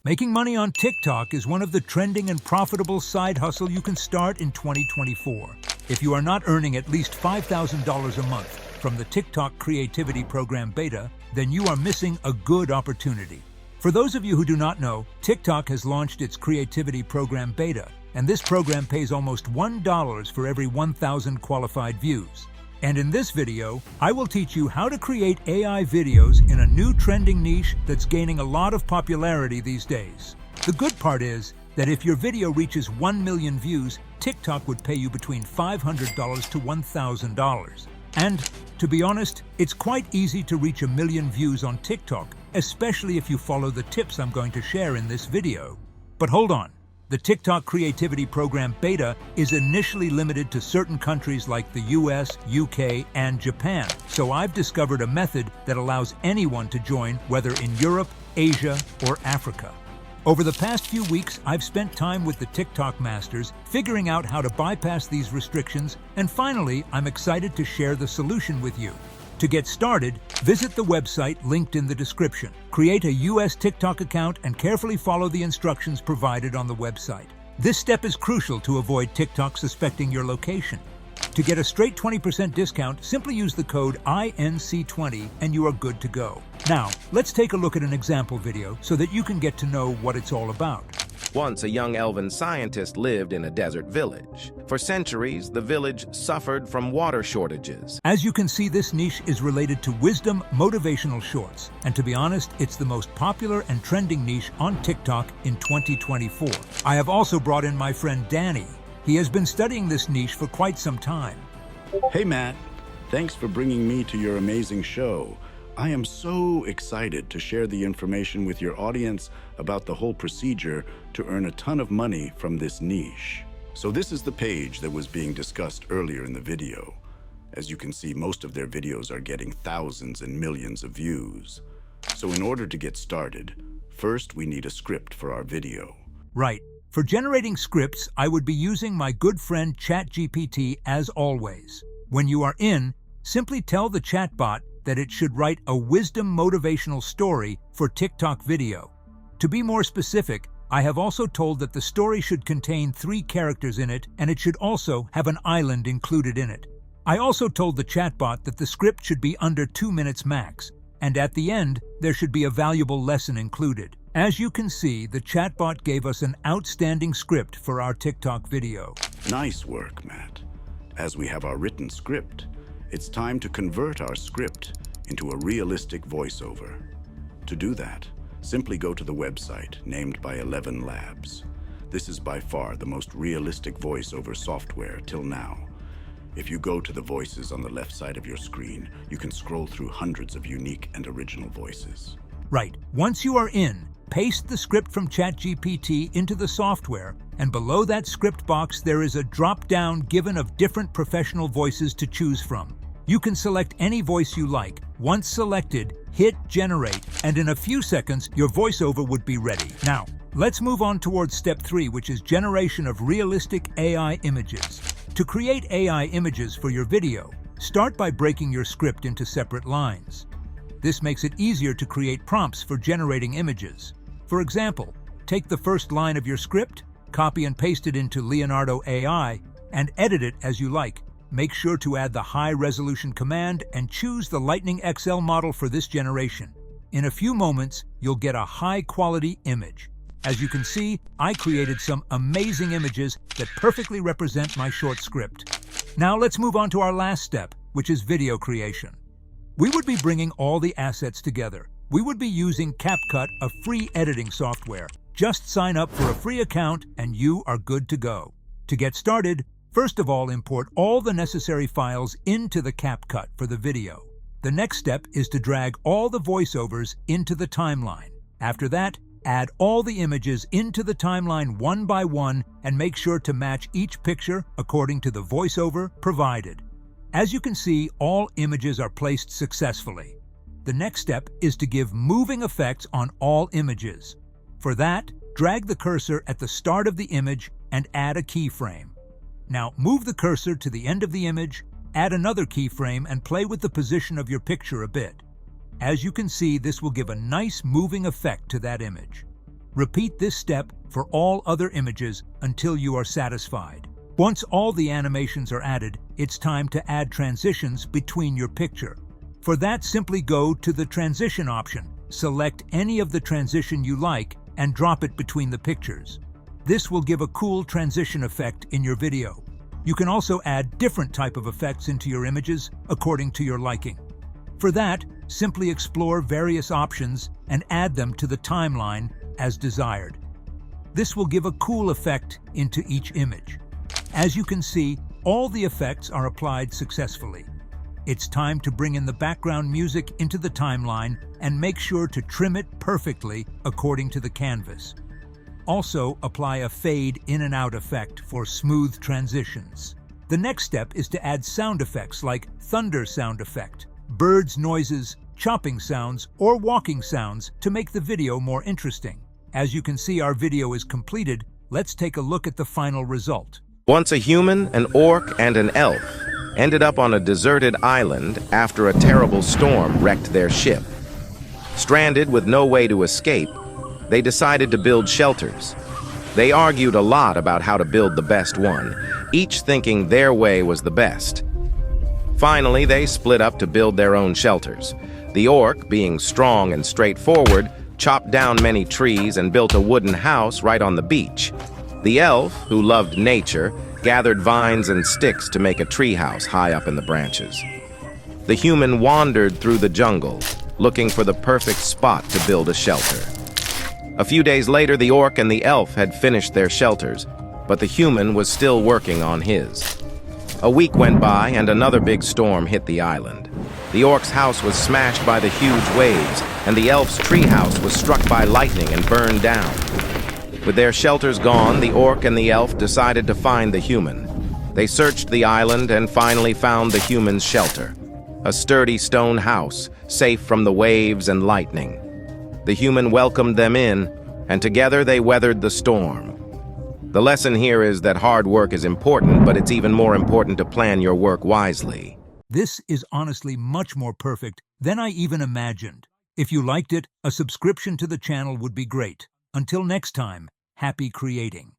Making money on TikTok is one of the trending and profitable side hustle you can start in 2024. If you are not earning at least $5,000 a month from the TikTok Creativity Program Beta, then you are missing a good opportunity. For those of you who do not know, TikTok has launched its Creativity Program Beta, and this program pays almost $1 for every 1,000 qualified views. And in this video, I will teach you how to create AI videos in a new trending niche that's gaining a lot of popularity these days. The good part is that if your video reaches 1 million views, TikTok would pay you between $500 to $1,000. And to be honest, it's quite easy to reach 1 million views on TikTok, especially if you follow the tips I'm going to share in this video. But hold on. The TikTok Creativity Program Beta is initially limited to certain countries like the US, UK, and Japan. So I've discovered a method that allows anyone to join, whether in Europe, Asia, or Africa. Over the past few weeks, I've spent time with the TikTok masters, figuring out how to bypass these restrictions, and finally, I'm excited to share the solution with you. To get started, visit the website linked in the description. Create a US TikTok account and carefully follow the instructions provided on the website. This step is crucial to avoid TikTok suspecting your location. To get a straight 20% discount, simply use the code INC20 and you are good to go. Now, let's take a look at an example video so that you can get to know what it's all about. Once a young elven scientist lived in a desert village. For centuries, the village suffered from water shortages. As you can see, this niche is related to wisdom motivational shorts. And to be honest, it's the most popular and trending niche on TikTok in 2024. I have also brought in my friend Danny. He has been studying this niche for quite some time. Hey Matt, thanks for bringing me to your amazing show. I am so excited to share the information with your audience about the whole procedure to earn a ton of money from this niche. So this is the page that was being discussed earlier in the video. As you can see, most of their videos are getting thousands and millions of views. So in order to get started, first we need a script for our video. Right. For generating scripts, I would be using my good friend ChatGPT as always. When you are in, simply tell the chatbot that it should write a wisdom motivational story for TikTok video. To be more specific, I have also told that the story should contain 3 characters in it, and it should also have an island included in it. I also told the chatbot that the script should be under 2 minutes max, and at the end, there should be a valuable lesson included. As you can see, the chatbot gave us an outstanding script for our TikTok video. Nice work, Matt. As we have our written script, it's time to convert our script into a realistic voiceover. To do that, simply go to the website named by 11 Labs. This is by far the most realistic voiceover software till now. If you go to the voices on the left side of your screen, you can scroll through hundreds of unique and original voices. Right. Once you are in, paste the script from ChatGPT into the software, and below that script box there is a drop-down given of different professional voices to choose from. You can select any voice you like. Once selected, hit generate, and in a few seconds, your voiceover would be ready. Now, let's move on towards step 3, which is generation of realistic AI images. To create AI images for your video, start by breaking your script into separate lines. This makes it easier to create prompts for generating images. For example, take the first line of your script, copy and paste it into Leonardo AI, and edit it as you like. Make sure to add the high-resolution command and choose the Lightning XL model for this generation. In a few moments, you'll get a high-quality image. As you can see, I created some amazing images that perfectly represent my short script. Now let's move on to our last step, which is video creation. We would be bringing all the assets together. We would be using CapCut, a free editing software. Just sign up for a free account and you are good to go. To get started, first of all, import all the necessary files into the CapCut for the video. The next step is to drag all the voiceovers into the timeline. After that, add all the images into the timeline one by one and make sure to match each picture according to the voiceover provided. As you can see, all images are placed successfully. The next step is to give moving effects on all images. For that, drag the cursor at the start of the image and add a keyframe. Now move the cursor to the end of the image, add another keyframe and play with the position of your picture a bit. As you can see, this will give a nice moving effect to that image. Repeat this step for all other images until you are satisfied. Once all the animations are added, it's time to add transitions between your picture. For that, simply go to the transition option, select any of the transition you like, and drop it between the pictures. This will give a cool transition effect in your video. You can also add different type of effects into your images according to your liking. For that, simply explore various options and add them to the timeline as desired. This will give a cool effect into each image. As you can see, all the effects are applied successfully. It's time to bring in the background music into the timeline and make sure to trim it perfectly according to the canvas. Also, apply a fade in and out effect for smooth transitions. The next step is to add sound effects like thunder sound effect, birds noises, chopping sounds, or walking sounds to make the video more interesting. As you can see, our video is completed. Let's take a look at the final result. Once a human, an orc, and an elf ended up on a deserted island after a terrible storm wrecked their ship. Stranded with no way to escape, they decided to build shelters. They argued a lot about how to build the best one, each thinking their way was the best. Finally, they split up to build their own shelters. The orc, being strong and straightforward, chopped down many trees and built a wooden house right on the beach. The elf, who loved nature, gathered vines and sticks to make a treehouse high up in the branches. The human wandered through the jungle, looking for the perfect spot to build a shelter. A few days later, the orc and the elf had finished their shelters, but the human was still working on his. A week went by and another big storm hit the island. The orc's house was smashed by the huge waves, and the elf's treehouse was struck by lightning and burned down. With their shelters gone, the orc and the elf decided to find the human. They searched the island and finally found the human's shelter, a sturdy stone house, safe from the waves and lightning. The human welcomed them in, and together they weathered the storm. The lesson here is that hard work is important, but it's even more important to plan your work wisely. This is honestly much more perfect than I even imagined. If you liked it, a subscription to the channel would be great. Until next time, happy creating.